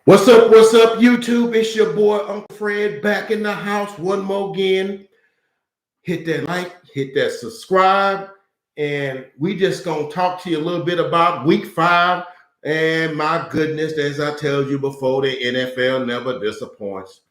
What's up, YouTube? It's your boy, Uncle Fred, back in the house one more again. Hit that like, hit that subscribe, and we just gonna talk to you a little bit about week 5. And my goodness, as I told you before, the NFL never disappoints.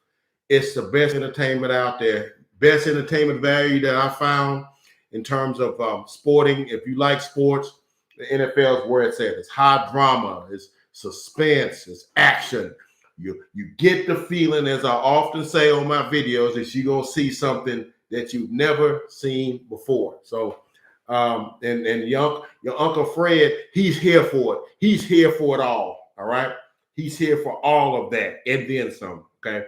It's the best entertainment out there, best entertainment value that I found in terms of sporting. If you like sports, the NFL is where it's at. It's high drama, it's suspense, it's action. You get the feeling, as I often say on my videos, that you're gonna see something that you've never seen before. So, and your Uncle Fred, he's here for it. He's here for it all. All right, he's here for all of that and then some. Okay.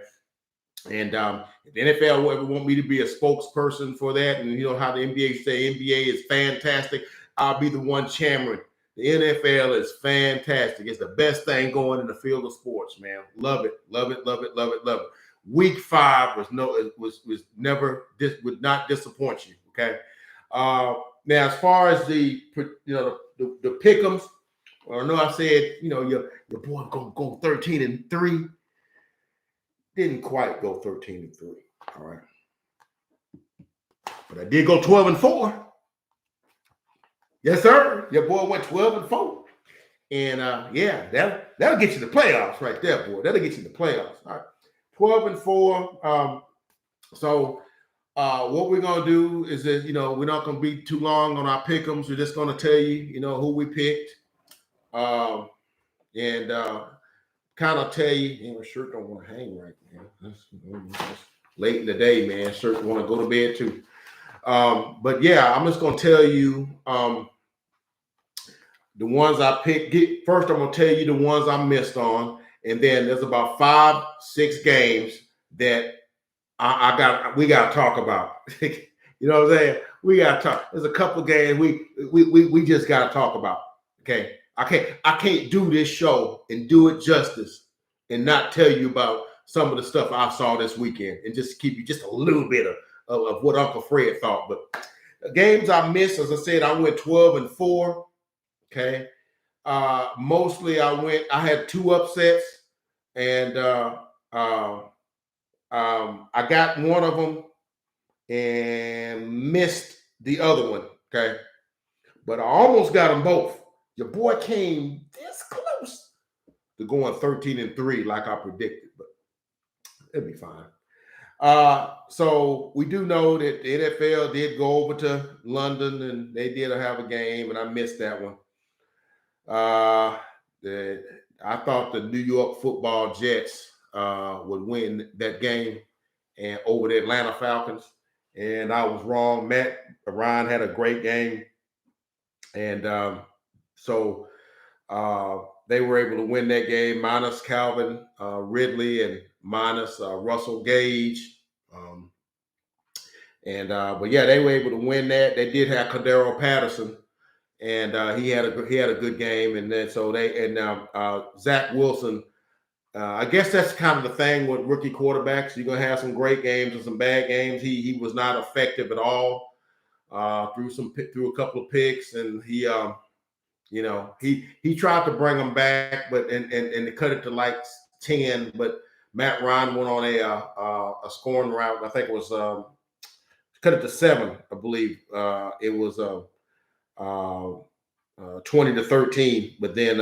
And the NFL will want me to be a spokesperson for that. And you know how the NBA say NBA is fantastic. I'll be the one chairman. The NFL is fantastic. It's the best thing going in the field of sports, man. Love it, love it, love it, love it, love it. Week 5 was never would not disappoint you. Okay. Now, as far as the pick'ems, I know I said your boy gonna go 13-3. Didn't quite go 13-3. All right. But I did go 12-4. Yes, sir. Your boy went 12-4. And yeah, that'll get you the playoffs right there, boy. That'll get you the playoffs. All right. 12-4. So what we're gonna do is that we're not gonna be too long on our pick'ems. We're just gonna tell you, who we picked. And kind of tell you, shirt don't want to hang right now. That's late in the day, man. Shirt want to go to bed too. But yeah, I'm just gonna tell you the ones I picked. First, I'm gonna tell you the ones I missed on, and then there's about 5-6 games that we gotta talk about. You know what I'm saying? We gotta talk. There's a couple of games we just gotta talk about. Okay. I can't do this show and do it justice and not tell you about some of the stuff I saw this weekend and just give you just a little bit of what Uncle Fred thought. But the games I missed, as I said, I went 12-4. Okay. Mostly I had 2 upsets, and I got one of them and missed the other one. Okay. But I almost got them both. Your boy came this close to going 13-3 like I predicted, but it'll be fine. So we do know that the NFL did go over to London and they did have a game, and I missed that one. I thought the New York Football Jets would win that game and over the Atlanta Falcons, and I was wrong. Matt Ryan had a great game, and so they were able to win that game minus Calvin Ridley and minus Russell Gage. But yeah, they were able to win that. They did have Cordero Patterson, and he had a good game. And then Zach Wilson. I guess that's kind of the thing with rookie quarterbacks. You're gonna have some great games and some bad games. He was not effective at all. Threw a couple of picks, and he tried to bring them back, but and they cut it to like 10. But Matt Ryan went on a scoring route. I think it was cut it to 7. I believe it was 20-13. But then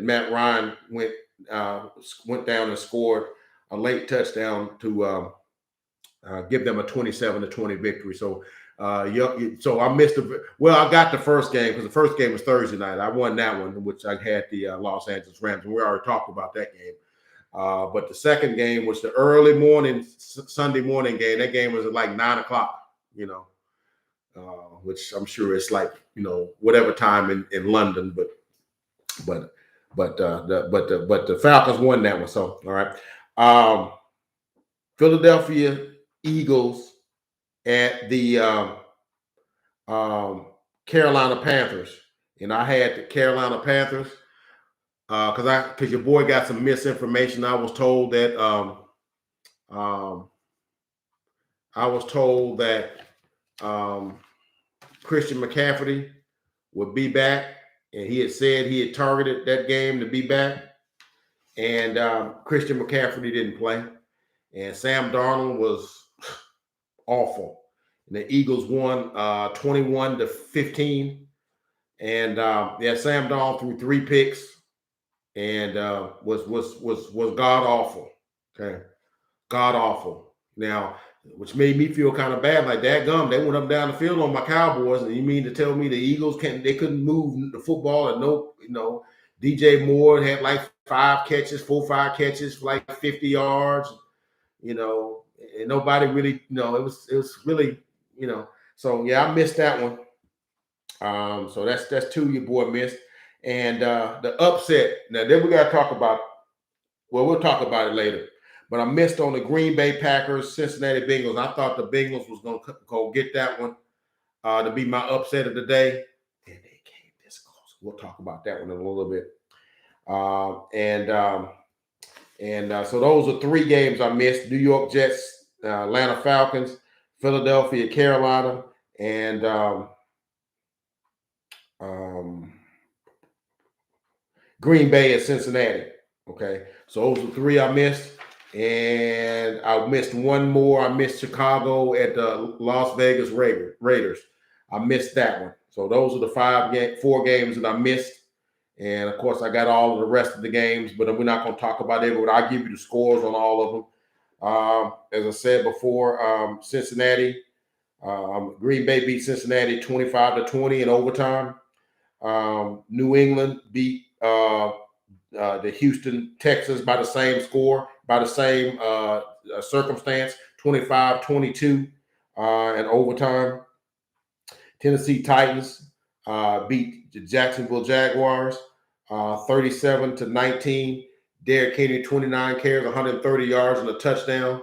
Matt Ryan went down and scored a late touchdown to give them a 27-20 victory. So. So I missed I got the first game because the first game was Thursday night. I won that one, which I had the Los Angeles Rams, and we already talked about that game. But the second game was the early morning Sunday morning game. That game was at like 9:00. Which I'm sure it's like whatever time in London, but the Falcons won that one. So all right, Philadelphia Eagles at the Carolina Panthers, and I had the Carolina Panthers because your boy got some misinformation. I was told that Christian McCaffrey would be back, and he had said he had targeted that game to be back. and Christian McCaffrey didn't play, and Sam Darnold was awful. And the Eagles won 21-15, and Sam Darnold threw 3 picks and was god awful. Okay, god awful. Now, which made me feel kind of bad. Like dadgum, they went up and down the field on my Cowboys, and you mean to tell me the Eagles couldn't move the football? And no, DJ Moore had like 5 catches, 5 catches for like 50 yards. And nobody really, it was really, So yeah, I missed that one. So that's 2 your boy missed, and the upset. Now then we got to talk about. Well, we'll talk about it later. But I missed on the Green Bay Packers, Cincinnati Bengals. I thought the Bengals was going to go get that one to be my upset of the day. And they came this close. We'll talk about that one in a little bit. So those are 3 games I missed. New York Jets, Atlanta Falcons, Philadelphia, Carolina, and Green Bay and Cincinnati. Okay, so those are 3 I missed. And I missed one more. I missed Chicago at the Las Vegas Raiders. I missed that one. So those are the 4 games that I missed. And of course, I got all of the rest of the games, but we're not going to talk about it. But I'll give you the scores on all of them. As I said before, Cincinnati, Green Bay beat Cincinnati 25-20 in overtime. New England beat the Houston Texans by the same score, by the same circumstance, 25-22 in overtime. Tennessee Titans beat the Jacksonville Jaguars 37-19. Derrick Henry, 29 carries, 130 yards and a touchdown.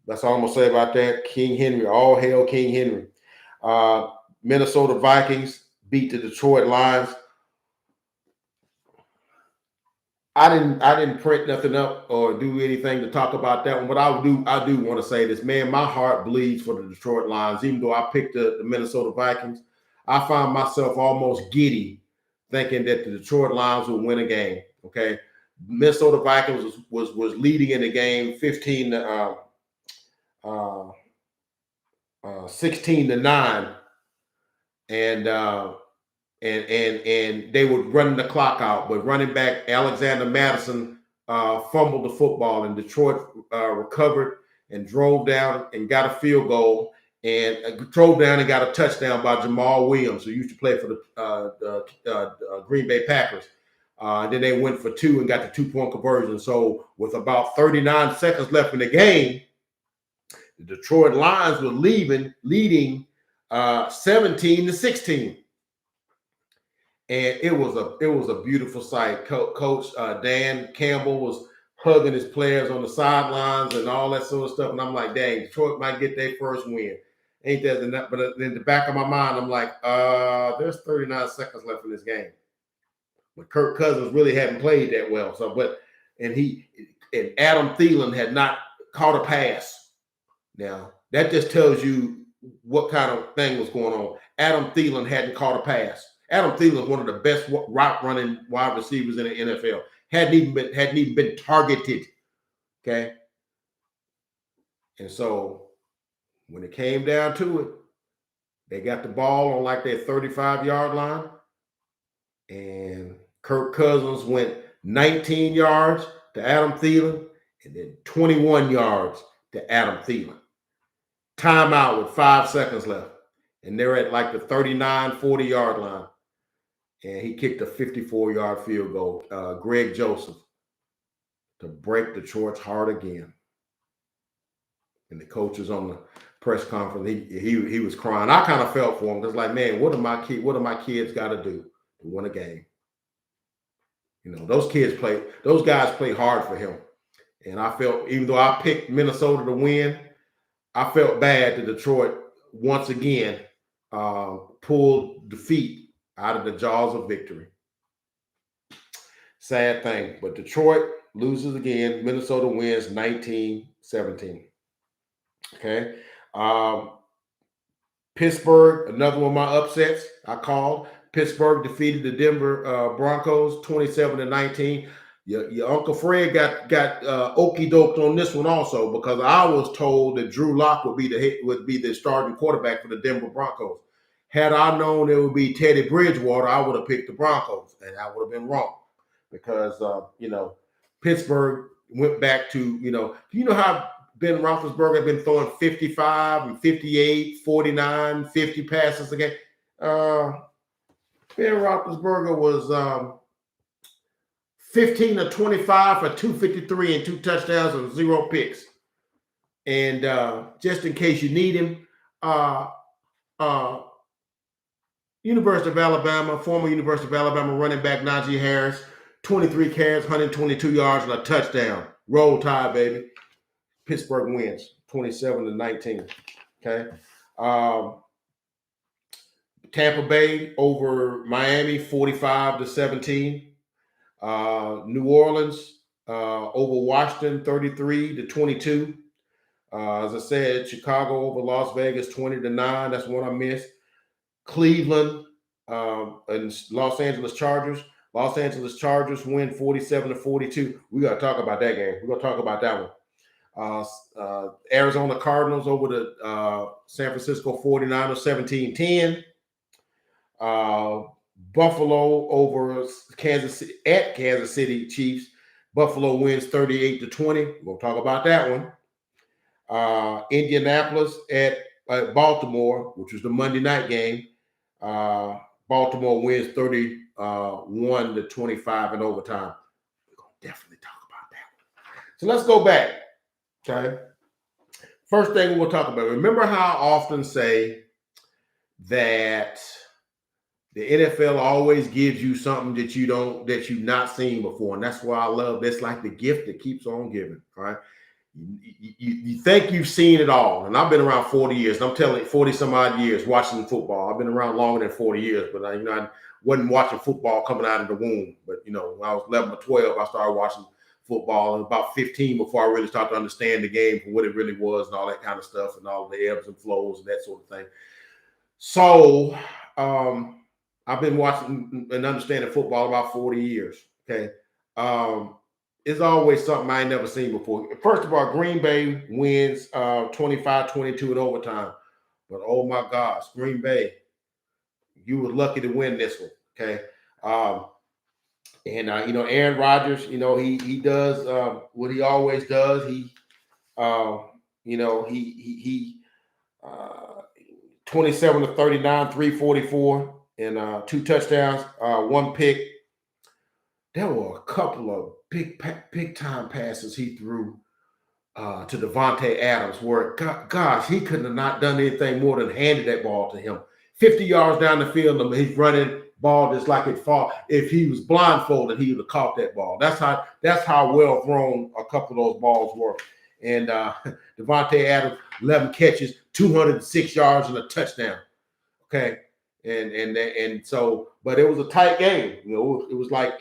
That's all I'm going to say about that. King Henry, all hail King Henry. Minnesota Vikings beat the Detroit Lions. I didn't print nothing up or do anything to talk about that one, but I do want to say this, man. My heart bleeds for the Detroit Lions, even though I picked the Minnesota Vikings. I found myself almost giddy thinking that the Detroit Lions would win a game. Okay, Minnesota Vikings was leading in the game 16-9, and they were running the clock out, but running back Alexander Madison fumbled the football, and Detroit recovered and drove down and got a field goal, and drove down and got a touchdown by Jamal Williams, who used to play for the Green Bay Packers. Then they went for 2 and got the 2-point conversion. So with about 39 seconds left in the game, the Detroit Lions were leading 17-16. And it was a beautiful sight. Coach Dan Campbell was hugging his players on the sidelines and all that sort of stuff. And I'm like, dang, Detroit might get their first win. Ain't that enough? But in the back of my mind, I'm like, there's 39 seconds left in this game. But Kirk Cousins really hadn't played that well. And Adam Thielen had not caught a pass. Now, that just tells you what kind of thing was going on. Adam Thielen hadn't caught a pass. Adam Thielen is one of the best route running wide receivers in the NFL. Hadn't even been targeted. Okay. And so when it came down to it, they got the ball on like their 35-yard line. And Kirk Cousins went 19 yards to Adam Thielen and then 21 yards to Adam Thielen. Timeout with 5 seconds left. And they're at like the 39, 40-yard line. And he kicked a 54-yard field goal, Greg Joseph, to break Detroit's heart again. And the coach was on the press conference. He was crying. I kind of felt for him. It's like, man, what do my kids got to do to win a game? Those guys play hard for him. And I felt, even though I picked Minnesota to win, I felt bad that Detroit once again pulled defeat out of the jaws of victory. Sad thing. But Detroit loses again. Minnesota wins 19-17. Okay. Pittsburgh, another one of my upsets I called. Pittsburgh defeated the Denver Broncos 27-19. Your Uncle Fred got okey doked on this one also, because I was told that Drew Lock would be the starting quarterback for the Denver Broncos. Had I known it would be Teddy Bridgewater, I would have picked the Broncos, and I would have been wrong, because Pittsburgh went back to, you know how Ben Roethlisberger had been throwing 55 and 58, 49, 50 passes a game. Ben Roethlisberger was 15 of 25 for 253 and 2 touchdowns and 0 picks. And just in case you need him, University of Alabama, former University of Alabama running back Najee Harris, 23 carries, 122 yards, and a touchdown. Roll Tide, baby. Pittsburgh wins 27-19. Okay. Tampa Bay over Miami, 45-17. New Orleans over Washington, 33-22. As I said, Chicago over Las Vegas, 20-9. That's one I missed. Cleveland and Los Angeles Chargers. Los Angeles Chargers win 47-42. We got to talk about that game. We're going to talk about that one. Arizona Cardinals over the San Francisco 49ers, 17-10. Buffalo over Kansas City Chiefs. Buffalo wins 38-20. We're going to talk about that one. Indianapolis at Baltimore, which was the Monday night game. Baltimore wins 31-25 in overtime. We're going to definitely talk about that one. So let's go back. Okay. First thing we'll talk about. Remember how I often say that the NFL always gives you something that you've not seen before. And that's why I love that's like the gift that keeps on giving. All right. You think you've seen it all. And I've been around 40 years. And I'm telling you, 40 some odd years watching football. I've been around longer than 40 years, but I wasn't watching football coming out of the womb. But when I was 11 or 12, I started watching football, and about 15 before I really started to understand the game for what it really was and all that kind of stuff and all the ebbs and flows and that sort of thing. So I've been watching and understanding football about 40 years. Okay. It's always something I ain't never seen before. First of all, Green Bay wins 25-22 in overtime. But oh my gosh, Green Bay, you were lucky to win this one. Okay. Aaron Rodgers, he does what he always does. He 27-39, 344, and 2 touchdowns, 1 pick. There were a couple of big time passes he threw to Devontae Adams, where gosh, he couldn't have not done anything more than handed that ball to him. 50 yards down the field, and he's running ball just like it fall. If he was blindfolded, he would have caught that ball. That's how well thrown a couple of those balls were. And Devontae Adams, 11 catches, 206 yards, and a touchdown. Okay. And so, but it was a tight game. It was like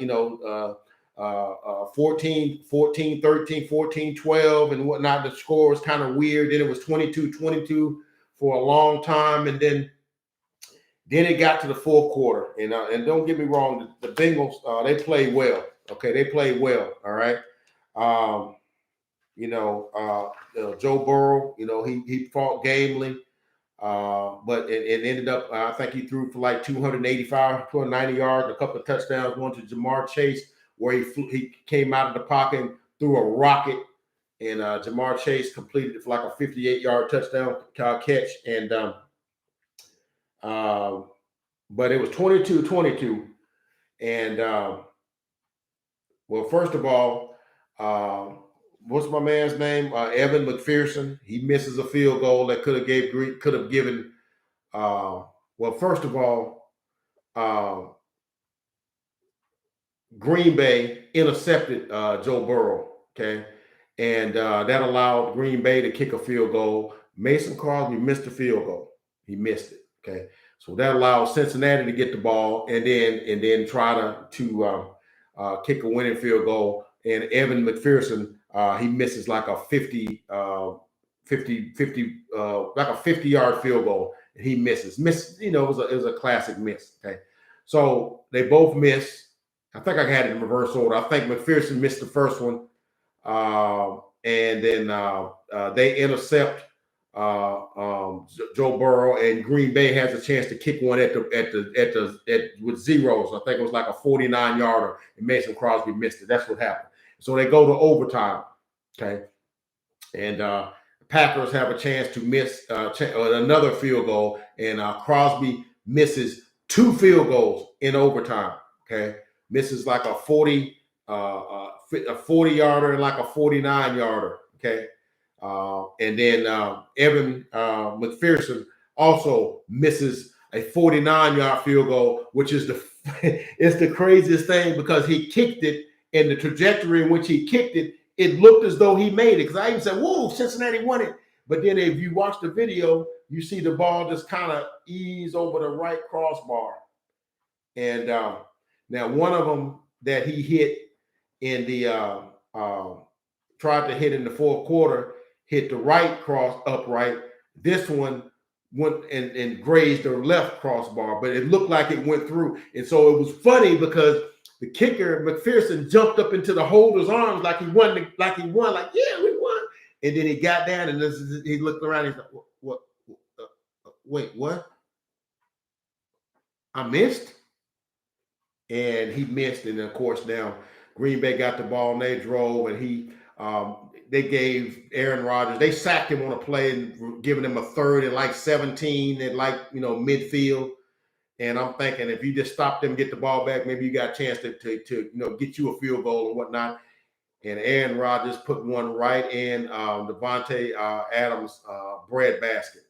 14, 13, 14, 12 and whatnot. The score was kind of weird. Then it was 22-22 for a long time, and then it got to the fourth quarter. And don't get me wrong, the Bengals they played well. Okay, they played well. All right. Joe Burrow, he fought gamely. But it ended up, I think he threw for like 285, 290 yards, a couple of touchdowns, one to Jamar Chase, where he came out of the pocket and threw a rocket, and Jamar Chase completed it for like a 58-yard touchdown catch. And but it was 22-22. And well, first of all, what's my man's name? Evan McPherson. He misses a field goal that could have given. Well, first of all, Green Bay intercepted Joe Burrow. Okay, and that allowed Green Bay to kick a field goal. Mason Crosby missed the field goal. He missed it. Okay, so that allowed Cincinnati to get the ball and then try to kick a winning field goal. And Evan McPherson, he misses like a 50 like a 50-yard field goal. And he misses. It was a classic miss. Okay. So they both miss. I think I had it in reverse order. I think Mcpherson missed the first one, and then they intercept Joe Burrow, and Green Bay has a chance to kick one with zeros. I think it was like a 49-yarder, and Mason Crosby missed it. That's what happened. So they go to overtime. Okay, and Packers have a chance to miss another field goal, and Crosby misses 2 field goals in overtime. Okay, misses like a 40-yarder and like a 49-yarder. Okay, and then Evan Mcpherson also misses a 49-yard field goal, which is it's the craziest thing because he kicked it, and the trajectory in which he kicked it, it looked as though he made it. Because I even said, "Whoa, Cincinnati won it." But then if you watch the video, you see the ball just kind of ease over the right crossbar. And now one of them that he hit in the tried to hit in the fourth quarter, hit the right cross upright. This one went and grazed the left crossbar, but it looked like it went through. And so it was funny because the kicker, Mcpherson, jumped up into the holder's arms like he won, like, yeah, we won. And then he got down and he looked around and he's like, what? Wait, what? I missed? And he missed. And of course, now Green Bay got the ball and they drove, and they gave Aaron Rodgers, they sacked him on a play and giving him a third and like 17 at like, midfield. And I'm thinking if you just stop them, get the ball back, maybe you got a chance to get you a field goal and whatnot. And Aaron Rodgers put one right in Devontae Adams' breadbasket,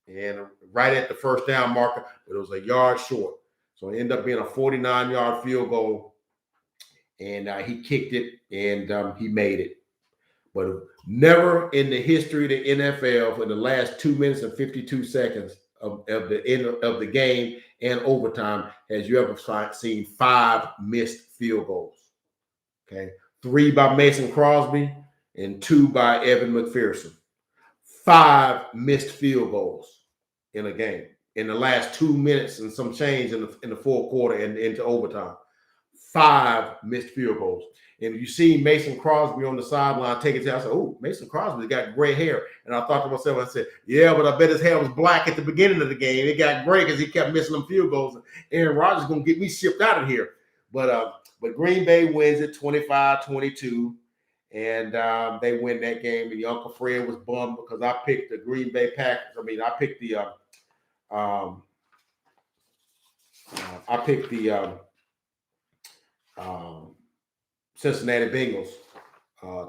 and right at the first down marker, but it was a yard short. So it ended up being a 49-yard field goal, and he kicked it, and he made it. But never in the history of the NFL, for the last 2 minutes and 52 seconds of the end of the game and overtime, has you ever seen 5 missed field goals. Okay, 3 by Mason Crosby and 2 by Evan Mcpherson. 5 missed field goals in a game in the last 2 minutes and some change in the fourth quarter and into overtime. 5 missed field goals. And you see Mason Crosby on the sideline take it down. I said, "Oh, Mason Crosby's got gray hair." And I thought to myself, I said, "Yeah, but I bet his hair was black at the beginning of the game. It got gray because he kept missing them field goals. Aaron Rodgers is going to get me shipped out of here." But Green Bay wins it 25-22. And they win that game. And Uncle Fred was bummed because I picked the Green Bay Packers. I picked the Cincinnati Bengals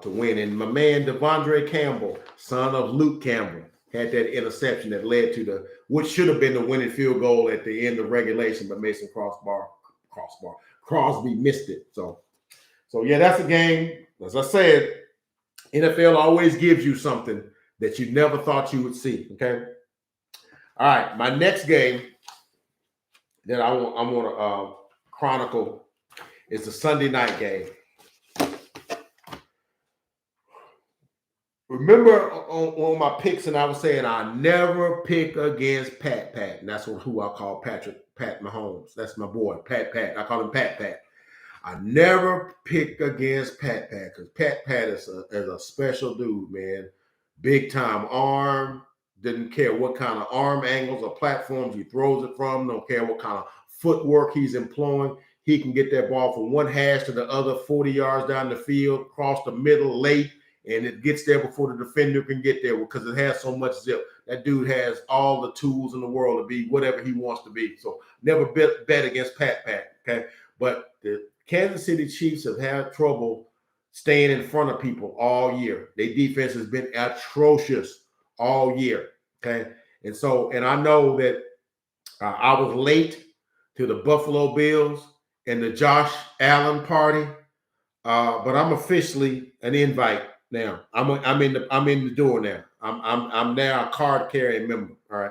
to win. And my man Devondre Campbell, son of Luke Campbell, had that interception that led to which should have been the winning field goal at the end of regulation, but Mason Crosby missed it. So yeah, that's a game. As I said, NFL always gives you something that you never thought you would see. Okay. All right. My next game that I want to chronicle is the Sunday night game. Remember on my picks, and I was saying I never pick against Pat, and that's who I call Pat Mahomes. That's my boy, Pat. I call him Pat. I never pick against Pat because Pat is a special dude, man. Big time arm. Didn't care what kind of arm angles or platforms he throws it from. Don't care what kind of footwork he's employing. He can get that ball from one hash to the other, 40 yards down the field, cross the middle late, and it gets there before the defender can get there because it has so much zip. That dude has all the tools in the world to be whatever he wants to be. So never bet against Pat, okay? But the Kansas City Chiefs have had trouble staying in front of people all year. Their defense has been atrocious all year, okay? And I know that I was late to the Buffalo Bills and the Josh Allen party, but I'm officially an invite now. I'm in the door now. I'm now a card carrying member. All right.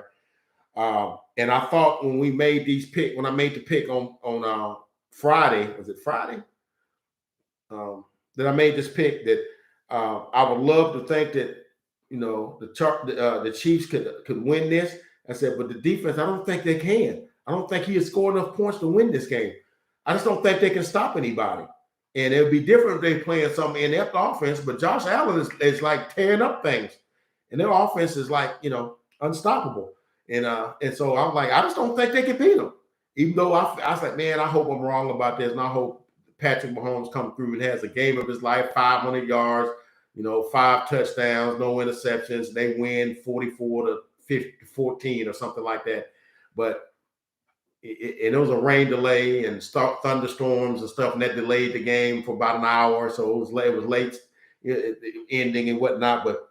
And I thought when I made the pick on Friday, was it Friday? That I made this pick that I would love to think that the Chiefs could win this. I said, but the defense, I don't think they can. I don't think he has scored enough points to win this game. I just don't think they can stop anybody. And it would be different if they playing some inept offense, but Josh Allen is like tearing up things. And their offense is like, unstoppable. And so I'm like, I just don't think they can beat them. Even though I was like, man, I hope I'm wrong about this. And I hope Patrick Mahomes comes through and has a game of his life, 500 yards, 5 touchdowns, no interceptions. They win 44-14 or something like that. But it was a rain delay and thunderstorms and stuff, and that delayed the game for about an hour. So it was late ending and whatnot. But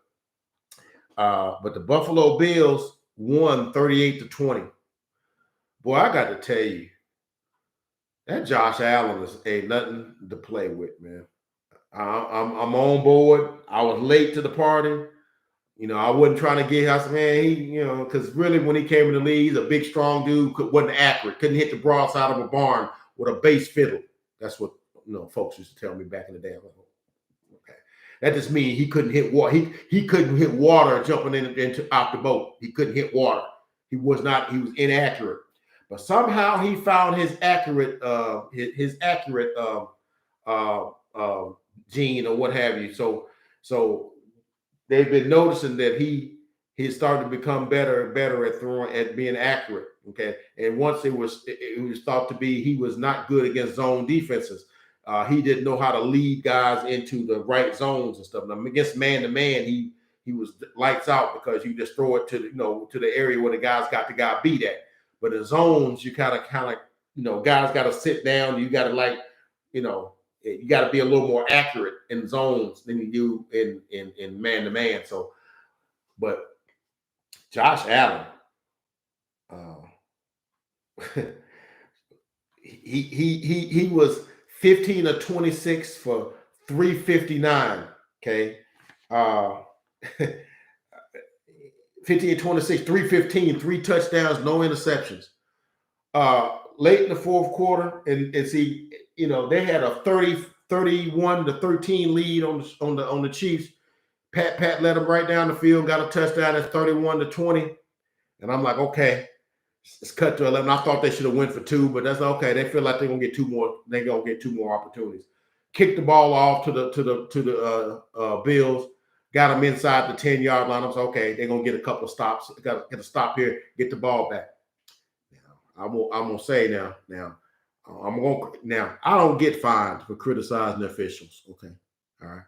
the Buffalo Bills won 38-20. Boy, I got to tell you, that Josh Allen ain't nothing to play with, man. I'm on board. I was late to the party. I wasn't trying to get house, man. Because really, when he came in the league, he's a big, strong dude. Wasn't accurate. Couldn't hit the broadside of a barn with a bass fiddle. That's what folks used to tell me back in the day. Like, okay, that just means he couldn't hit water. He couldn't hit water jumping into out the boat. He couldn't hit water. He was inaccurate. But somehow he found his accurate gene or what have you. So they've been noticing that he started to become better and better at throwing, at being accurate. Okay, and once it was thought to be he was not good against zone defenses. He didn't know how to lead guys into the right zones and stuff. Now, against man to man, he was lights out because you just throw it to the area where the guys got the guy beat at. But in zones, you kind of guys got to sit down. You got to you got to be a little more accurate in zones than you do in man to man. So, but Josh Allen, he was 15 of 26 for 359. Okay, 15 of 26, 315, 3 touchdowns, no interceptions. Late in the fourth quarter, and see, they had a 31-13 lead on the Chiefs. Pat led them right down the field, got a touchdown at 31-20. And I'm like, okay, it's cut to 11. I thought they should have went for 2, but that's okay. They feel like they're gonna get 2 more. They're gonna get 2 more opportunities. Kicked the ball off to the Bills. Got them inside the 10-yard line. I was okay. They're gonna get a couple of stops. Got to get a stop here. Get the ball back. I'm gonna say now. I don't get fined for criticizing the officials. Okay, all right.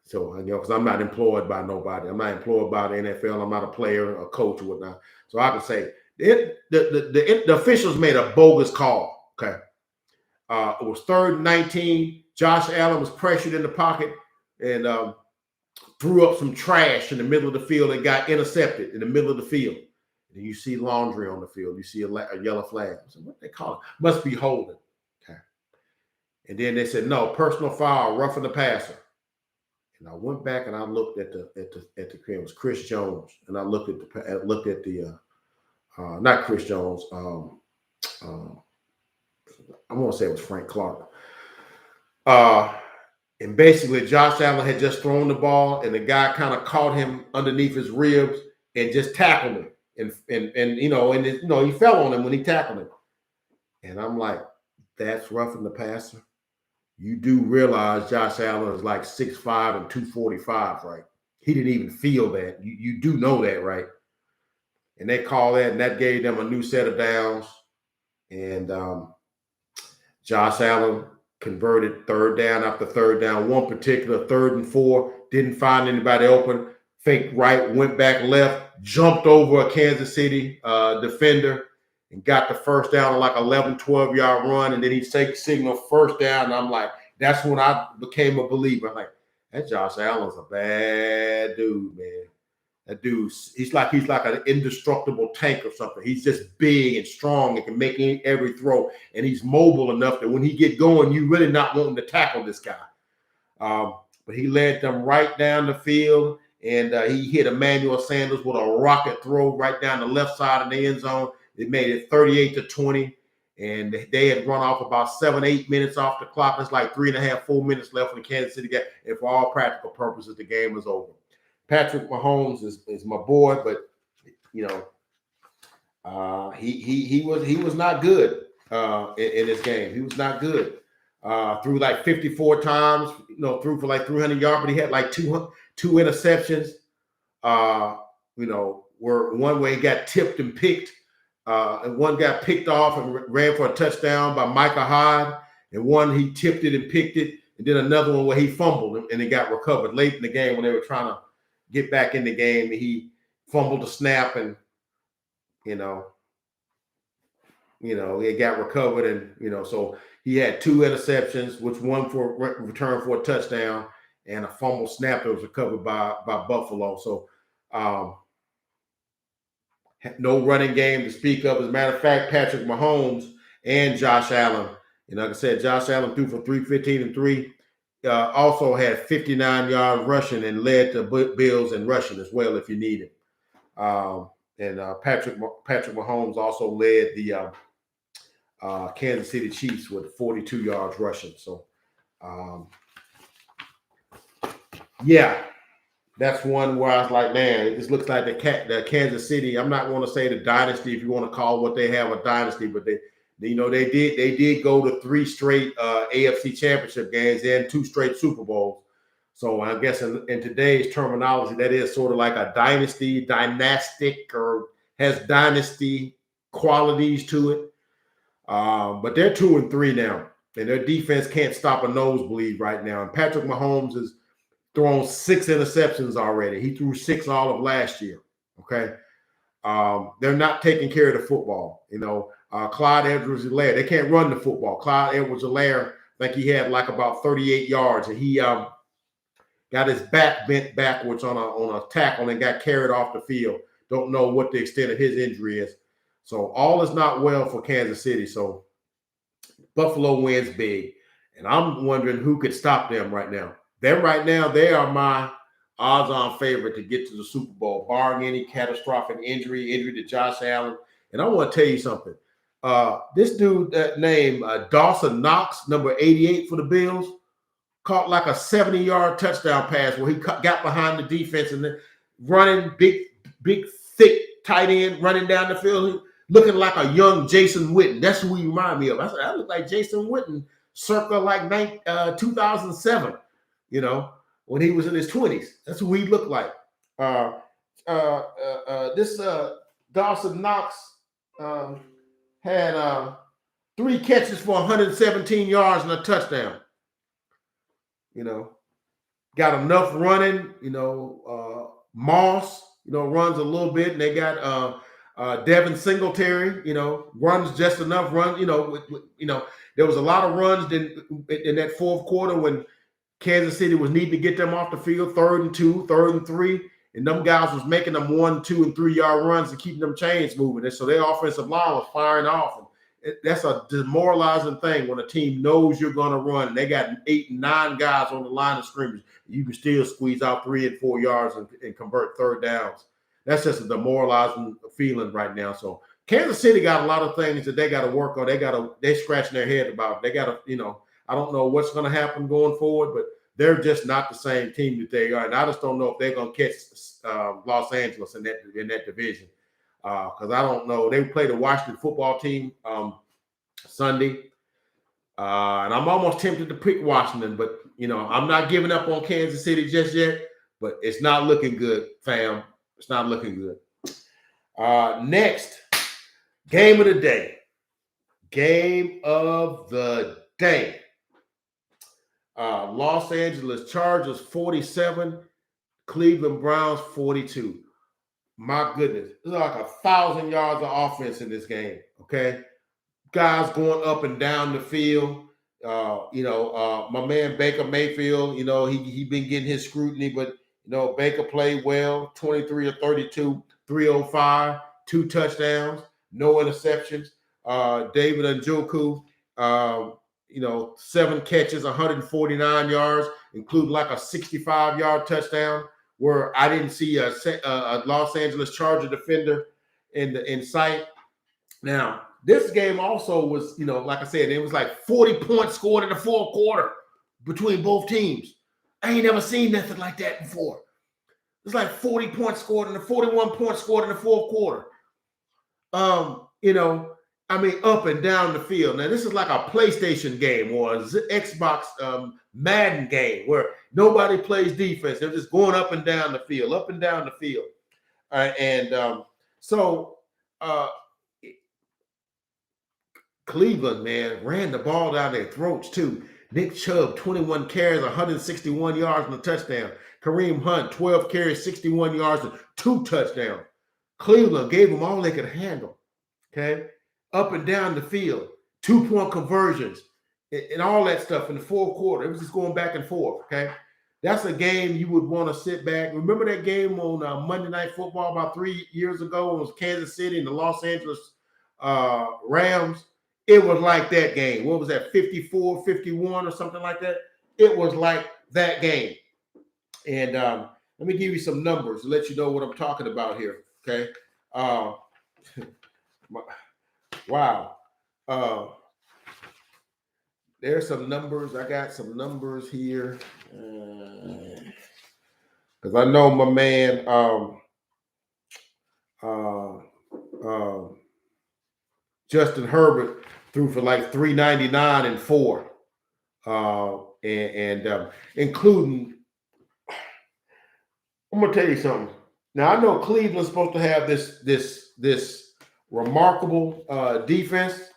So because I'm not employed by nobody. I'm not employed by the NFL. I'm not a player, a coach, or whatnot. So I can say the officials made a bogus call. Okay, it was 3rd and 19. Josh Allen was pressured in the pocket and threw up some trash in the middle of the field and got intercepted in the middle of the field. And you see laundry on the field. You see a yellow flag. So what they call it? Must be holding. Okay. And then they said, no, personal foul, roughing the passer. And I went back and I looked at the it was Chris Jones. And I looked at the not Chris Jones. I want to say it was Frank Clark. And basically Josh Allen had just thrown the ball and the guy kind of caught him underneath his ribs and just tackled him. And he fell on him when he tackled him. And I'm like, that's roughing the passer. You do realize Josh Allen is like 6'5" and 245, right? He didn't even feel that. You do know that, right? And they call that, and that gave them a new set of downs. And Josh Allen converted 3rd down after 3rd down. One particular 3rd and 4, didn't find anybody open. Fake right, went back left, jumped over a Kansas City defender and got the first down on like 11, 12-yard run. And then he signaled first down. And I'm like, that's when I became a believer. I'm like, that Josh Allen's a bad dude, man. That dude, he's like an indestructible tank or something. He's just big and strong and can make every throw. And he's mobile enough that when he get going, you really not wanting to tackle this guy. But he led them right down the field. And he hit Emmanuel Sanders with a rocket throw right down the left side of the end zone. It made it 38-20. And they had run off about 7-8 minutes off the clock. It's like 3.5, 4 minutes left in the Kansas City game. And for all practical purposes, the game was over. Patrick Mahomes is my boy, but he was not good. in this game. He was not good. Threw like 54 times, threw for like 300 yards, but he had like two interceptions. Where one way he got tipped and picked, and one got picked off and ran for a touchdown by Micah Hyde, and one he tipped it and picked it, and then another one where he fumbled and it got recovered late in the game when they were trying to get back in the game. And he fumbled the snap, and it got recovered, and so he had two interceptions, which one for return for a touchdown, and a fumble snap that was recovered by Buffalo. So no running game to speak of. As a matter of fact, Patrick Mahomes and Josh Allen, like I said, Josh Allen threw for 315 and 3. Also had 59 yards rushing and led the Bills in rushing as well if you need it. And Patrick Mahomes also led the Kansas City Chiefs with 42 yards rushing. So, that's one where I was like, man, it just looks like the Kansas City. I'm not going to say the dynasty, if you want to call what they have a dynasty, but they did go to 3 straight AFC Championship games and 2 straight Super Bowls. So I guess in today's terminology, that is sort of like a dynastic, or has dynasty qualities to it. But they're 2-3 now, and their defense can't stop a nosebleed right now. And Patrick Mahomes has thrown 6 interceptions already. He threw 6 all of last year. Okay. They're not taking care of the football. Clyde Edwards-Helaire, they can't run the football. Clyde Edwards-Helaire, I think he had like about 38 yards, and he got his back bent backwards on a tackle and got carried off the field. Don't know what the extent of his injury is. So all is not well for Kansas City. So Buffalo wins big. And I'm wondering who could stop them right now. They are my odds-on favorite to get to the Super Bowl, barring any catastrophic injury to Josh Allen. And I want to tell you something. This dude named Dawson Knox, number 88 for the Bills, caught like a 70-yard touchdown pass where he got behind the defense and then running, big, thick tight end running down the field, looking like a young Jason Witten. That's who he reminded me of. I said, I look like Jason Witten circa like 2007, when he was in his 20s. That's who he looked like. This Dawson Knox had 3 catches for 117 yards and a touchdown. Got enough running. Moss, runs a little bit, and they got Devin Singletary, runs just enough. There was a lot of runs in that fourth quarter when Kansas City was needing to get them off the field, 3rd and 2, 3rd and 3, and them guys was making them 1, 2, and 3 yard runs and keeping them chains moving. And so their offensive line was firing off. And that's a demoralizing thing when a team knows you're going to run. They got 8 and 9 guys on the line of scrimmage. You can still squeeze out 3 and 4 yards and convert third downs. That's just a demoralizing feeling right now. So Kansas City got a lot of things that they got to work on. They're scratching their head about. They got to, I don't know what's going to happen going forward, but they're just not the same team that they are. And I just don't know if they're going to catch Los Angeles in that division. Because I don't know. They played the Washington football team Sunday. And I'm almost tempted to pick Washington, but, I'm not giving up on Kansas City just yet. But it's not looking good, fam. It's not looking good. Next, game of the day. Game of the day. Los Angeles Chargers 47, Cleveland Browns 42. My goodness, there's like 1,000 yards of offense in this game. Okay, guys going up and down the field. My man Baker Mayfield. He been getting his scrutiny, but Baker played well. 23 of 32, 305, 2 touchdowns, no interceptions. David Njoku, 7 catches, 149 yards, including like a 65-yard touchdown, where I didn't see a Los Angeles Charger defender in sight. Now, this game also was, like I said, it was like 40 points scored in the fourth quarter between both teams. I ain't never seen nothing like that before. It's like 40 points scored and 41 points scored in the fourth quarter. up and down the field. Now, this is like a PlayStation game or a Xbox Madden game where nobody plays defense. They're just going up and down the field, up and down the field. So Cleveland, man, ran the ball down their throats too. Nick Chubb, 21 carries, 161 yards and a touchdown. Kareem Hunt, 12 carries, 61 yards and 2 touchdowns. Cleveland gave them all they could handle, okay? Up and down the field, 2-point conversions, and all that stuff in the fourth quarter. It was just going back and forth, okay? That's a game you would want to sit back. Remember that game on Monday Night Football about 3 years ago? It was Kansas City and the Los Angeles Rams. It was like that game. What was that, 54-51 or something like that? It was like that game. And let me give you some numbers to let you know what I'm talking about here, okay? Wow. There's some numbers. I got some numbers here. Because I know my man Justin Herbert threw for like 399 and 4. Including, I'm gonna tell you something. Now I know Cleveland's supposed to have this remarkable defense,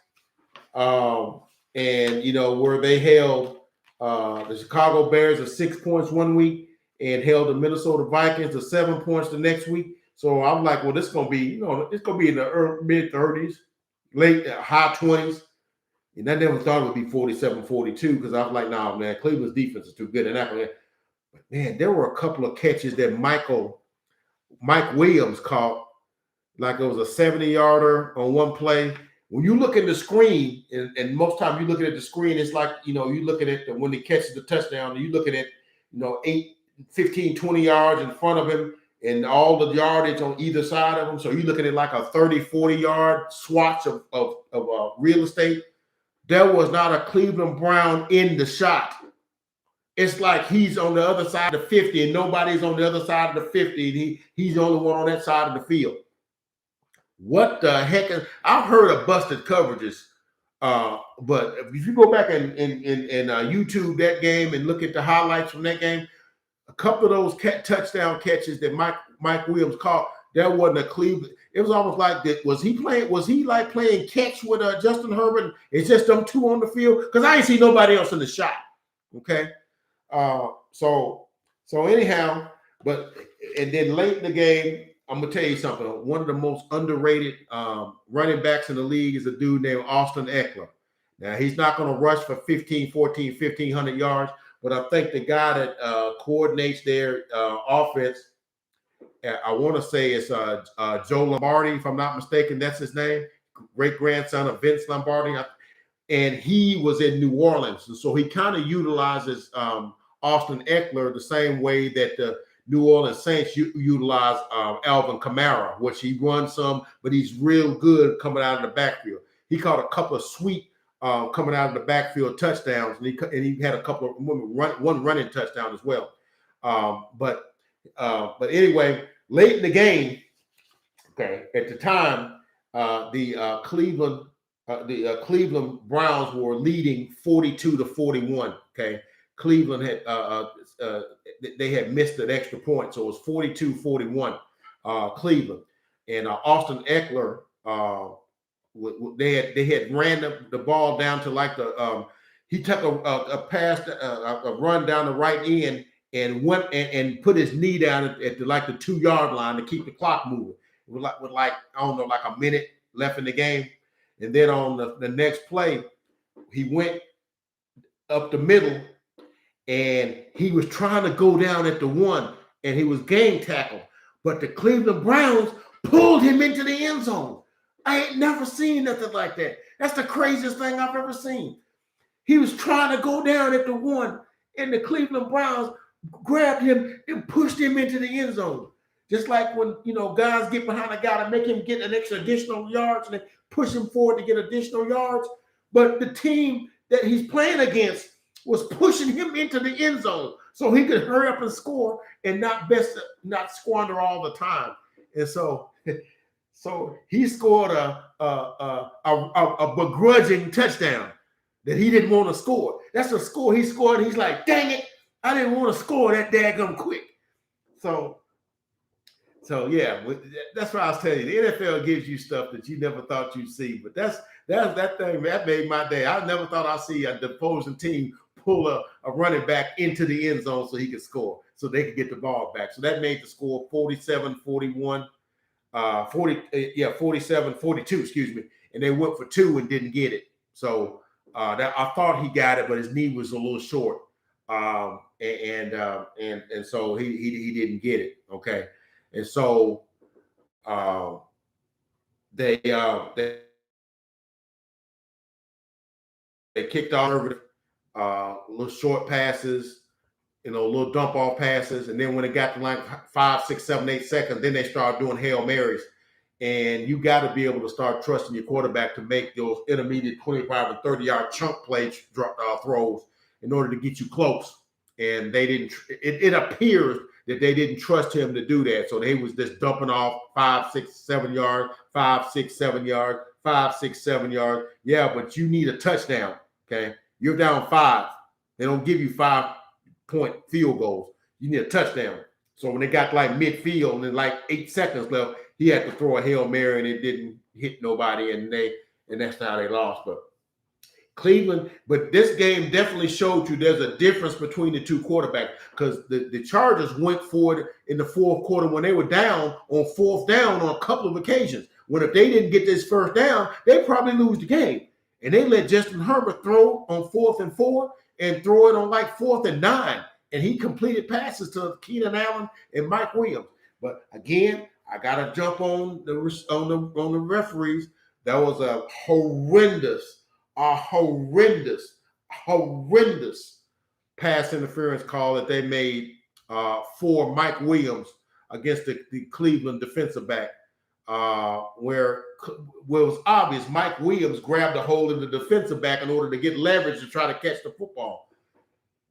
and where they held the Chicago Bears to 6 points one week and held the Minnesota Vikings to 7 points the next week. So I'm like, well, this is gonna be, it's gonna be in the mid-30s, late high 20s. And I never thought it would be 47-42 because I was like, nah, man, Cleveland's defense is too good. And but man, there were a couple of catches that Mike Williams caught, like it was a 70-yarder on one play. When you look at the screen, and most times you looking at the screen, it's like, you're looking at when he catches the touchdown, and you're looking at, 8, 15, 20 yards in front of him and all the yardage on either side of him. So you're looking at like a 30, 40-yard swatch of real estate. There was not a Cleveland Brown in the shot. It's like he's on the other side of 50 and nobody's on the other side of the 50. And he's the only one on that side of the field. What the heck? I've heard of busted coverages, but if you go back and YouTube that game and look at the highlights from that game, a couple of those touchdown catches that Mike Williams caught, that wasn't a Cleveland. It was almost like that. Was he like playing catch with Justin Herbert? It's just them two on the field because I ain't see nobody else in the shot. Okay, so anyhow, and then late in the game, I'm gonna tell you something. One of the most underrated running backs in the league is a dude named Austin Eckler. Now he's not gonna rush for 1,500 yards, but I think the guy that coordinates their offense, I want to say it's Joe Lombardi, if I'm not mistaken. That's his name, great grandson of Vince Lombardi, and he was in New Orleans, and so he kind of utilizes Austin Eckler the same way that the New Orleans Saints utilize Alvin Kamara, which he runs some, but he's real good coming out of the backfield. He caught a couple of sweet coming out of the backfield touchdowns, and he had a couple of one running touchdown as well. But anyway, late in the game, okay, at the time, the Cleveland Browns were leading 42-41. Okay, Cleveland had they had missed an extra point, so it was 42-41 Cleveland. And Austin Eckler, they had ran the ball down to like the he took a pass, a run down the right end and went and put his knee down at the 2-yard line to keep the clock moving. With like I don't know, like a minute left in the game. And then on the next play, he went up the middle and he was trying to go down at the 1 and he was game tackled. But the Cleveland Browns pulled him into the end zone. I ain't never seen nothing like that. That's the craziest thing I've ever seen. He was trying to go down at the 1 and the Cleveland Browns grabbed him and pushed him into the end zone. Just like when, guys get behind a guy to make him get an extra additional yards and they push him forward to get additional yards. But the team that he's playing against was pushing him into the end zone so he could hurry up and score and not squander all the time. And so So he scored a begrudging touchdown that he didn't want to score. That's a score he scored. He's like, dang it, I didn't want to score that daggum quick. So yeah, that's why I was telling you, the NFL gives you stuff that you never thought you'd see. But that thing that made my day. I never thought I'd see a opposing team pull a running back into the end zone so he could score, so they could get the ball back. So that made the score 47-41. 47-42, excuse me, and they went for 2 and didn't get it. So that I thought he got it, but his knee was a little short, and so he didn't get it. Okay, and so they kicked off little short passes, little dump off passes. And then when it got to like 5, 6, 7, 8 seconds, then they started doing Hail Marys. And you got to be able to start trusting your quarterback to make those intermediate 25 and 30-yard chunk play throws in order to get you close. And they didn't. It appears that they didn't trust him to do that. So they was just dumping off 5, 6, 7 yards, 5, 6, 7 yards, 5, 6, 7 yards. Yeah, but you need a touchdown. Okay, you're down 5. They don't give you 5-point field goals. You need a touchdown. So when they got like midfield and like 8 seconds left, he had to throw a Hail Mary and it didn't hit nobody, and that's how they lost. But Cleveland, but this game definitely showed you there's a difference between the two quarterbacks, because the Chargers went for it in the fourth quarter when they were down on 4th down on a couple of occasions. When if they didn't get this first down, they probably lose the game. And they let Justin Herbert throw on 4th and 4 and throw it on like 4th and 9. And he completed passes to Keenan Allen and Mike Williams. But again, I gotta jump on the referees. That was a horrendous pass interference call that they made for Mike Williams against the Cleveland defensive back, where it was obvious Mike Williams grabbed a hold of the defensive back in order to get leverage to try to catch the football.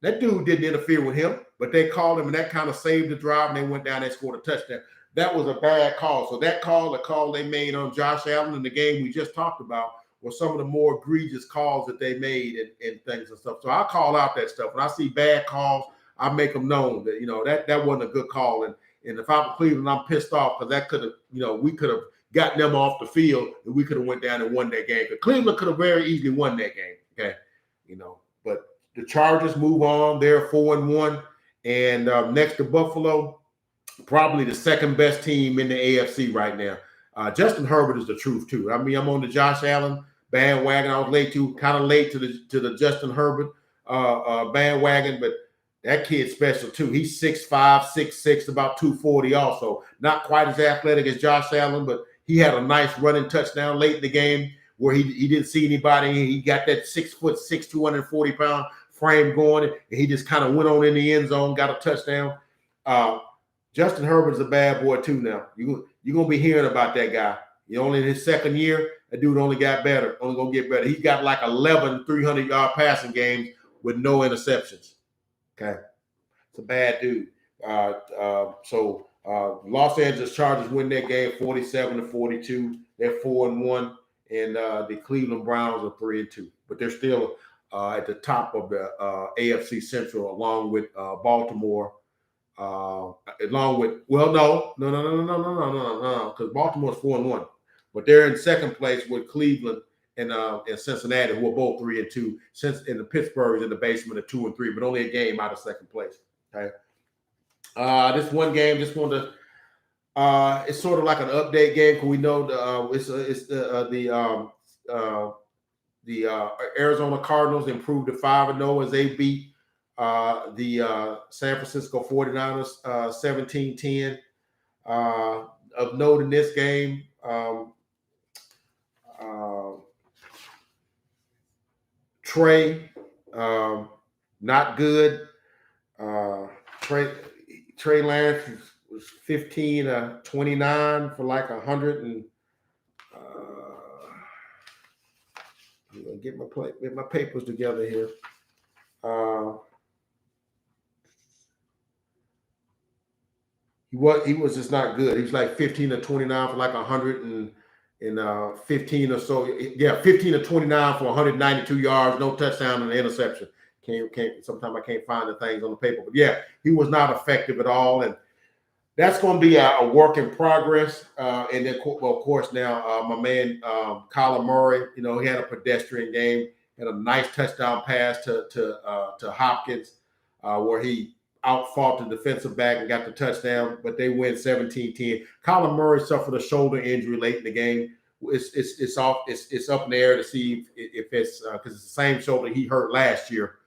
That dude didn't interfere with him, but they called him, and that kind of saved the drive, and they went down and scored a touchdown. That was a bad call. So that call, the call they made on Josh Allen in the game we just talked about, were some of the more egregious calls that they made and things and stuff. So I call out that stuff. When I see bad calls, I make them known that, that wasn't a good call. And if I'm Cleveland, I'm pissed off, because that could have, we could have gotten them off the field, and we could have went down and won that game. Because Cleveland could have very easily won that game. Okay, but the Chargers move on. They're 4-1, and next to Buffalo, probably the second best team in the AFC right now. Justin Herbert is the truth too. I mean, I'm on the Josh Allen bandwagon. I was kind of late to the Justin Herbert bandwagon, but that kid's special too. He's 6'5", 6'6", about 240 also. Not quite as athletic as Josh Allen, but he had a nice running touchdown late in the game where he didn't see anybody. He got that 6'6", 240-pound frame going, and he just kind of went on in the end zone, got a touchdown. Justin Herbert is a bad boy too now. You're going to be hearing about that guy. Only in his second year, that dude only got better, only going to get better. He's got like 11 300-yard passing games with no interceptions. Okay. It's a bad dude. So Los Angeles Chargers win that game 47-42. They're 4-1, and the Cleveland Browns are 3-2. But they're still at the top of the AFC Central, along with Baltimore. No, because Baltimore's 4-1, but they're in second place with Cleveland and Cincinnati, who are both 3-2. Since in the Pittsburgh is in the basement of 2-3, but only a game out of second place. Okay, this one game, just wanted to. It's sort of like an update game, because we know the Arizona Cardinals improved to 5-0 as they beat the San Francisco 49ers 17-10. Of note in this game, Trey, not good. Trey Lance was 15-29 for like 100 and. I'm gonna get my papers together here. He was just not good. He was like 15 to 29 for like 115 or so. Yeah, 15 to 29 for 192 yards, no touchdown and an interception. Sometimes I can't find the things on the paper, but yeah, he was not effective at all, and that's going to be a work in progress. And then, well, of course, now my man Kyla Murray, he had a pedestrian game, had a nice touchdown pass to Hopkins, where he outfought the defensive back and got the touchdown, but they win 17-10. Kyla Murray suffered a shoulder injury late in the game. It's up in the air to see if it's because it's the same shoulder he hurt last year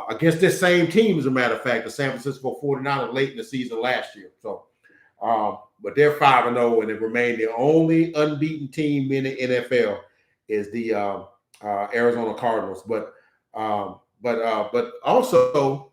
against this same team, as a matter of fact, the San Francisco 49ers late in the season last year. So, but they're 5-0 and they remain the only unbeaten team in the NFL is the Arizona Cardinals. But also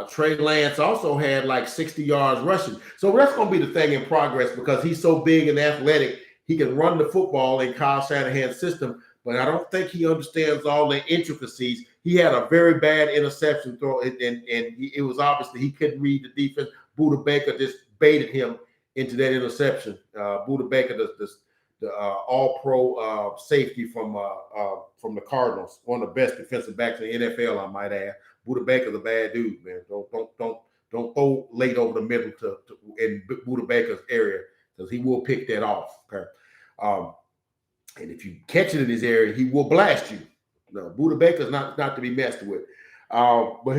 Trey Lance also had like 60 yards rushing. So that's going to be the thing in progress because he's so big and athletic. He can run the football in Kyle Shanahan's system, but I don't think he understands all the intricacies. He had a very bad interception throw, and it was obviously he couldn't read the defense. Buda Baker just baited him into that interception. Buda Baker, the all-pro safety from the Cardinals, one of the best defensive backs in the NFL, I might add. Buda Baker's a bad dude, man. Don't throw late over the middle to in Buda Baker's area because he will pick that off. Okay, and if you catch it in his area, he will blast you. No, Buda Baker's not to be messed with. But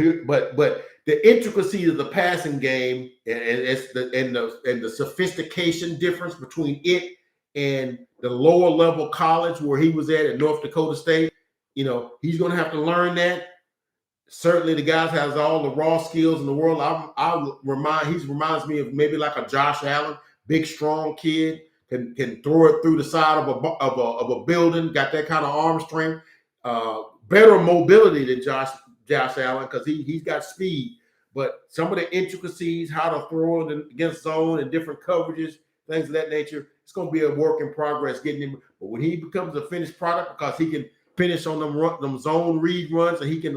the intricacy of the passing game and the sophistication difference between it and the lower level college where he was at North Dakota State, he's going to have to learn that. Certainly, the guy has all the raw skills in the world. He reminds me of maybe like a Josh Allen, big, strong kid, can throw it through the side of a building, got that kind of arm strength, better mobility than Josh Allen because he's got speed. But some of the intricacies, how to throw it against zone and different coverages, things of that nature, it's going to be a work in progress getting him. But when he becomes a finished product, because he can finish on them zone read runs, and he can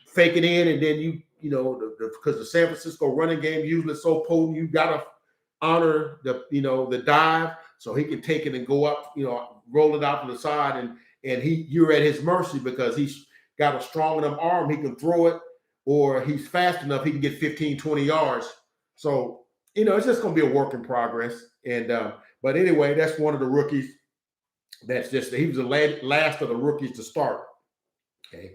fake it in, and then because the San Francisco running game usually is so potent, you gotta honor the dive, so he can take it and go up, roll it out to the side, and you're at his mercy because he's got a strong enough arm, he can throw it, or he's fast enough, he can get 15, 20 yards. So it's just gonna be a work in progress. And but anyway, that's one of the rookies. He was the last of the rookies to start. Okay.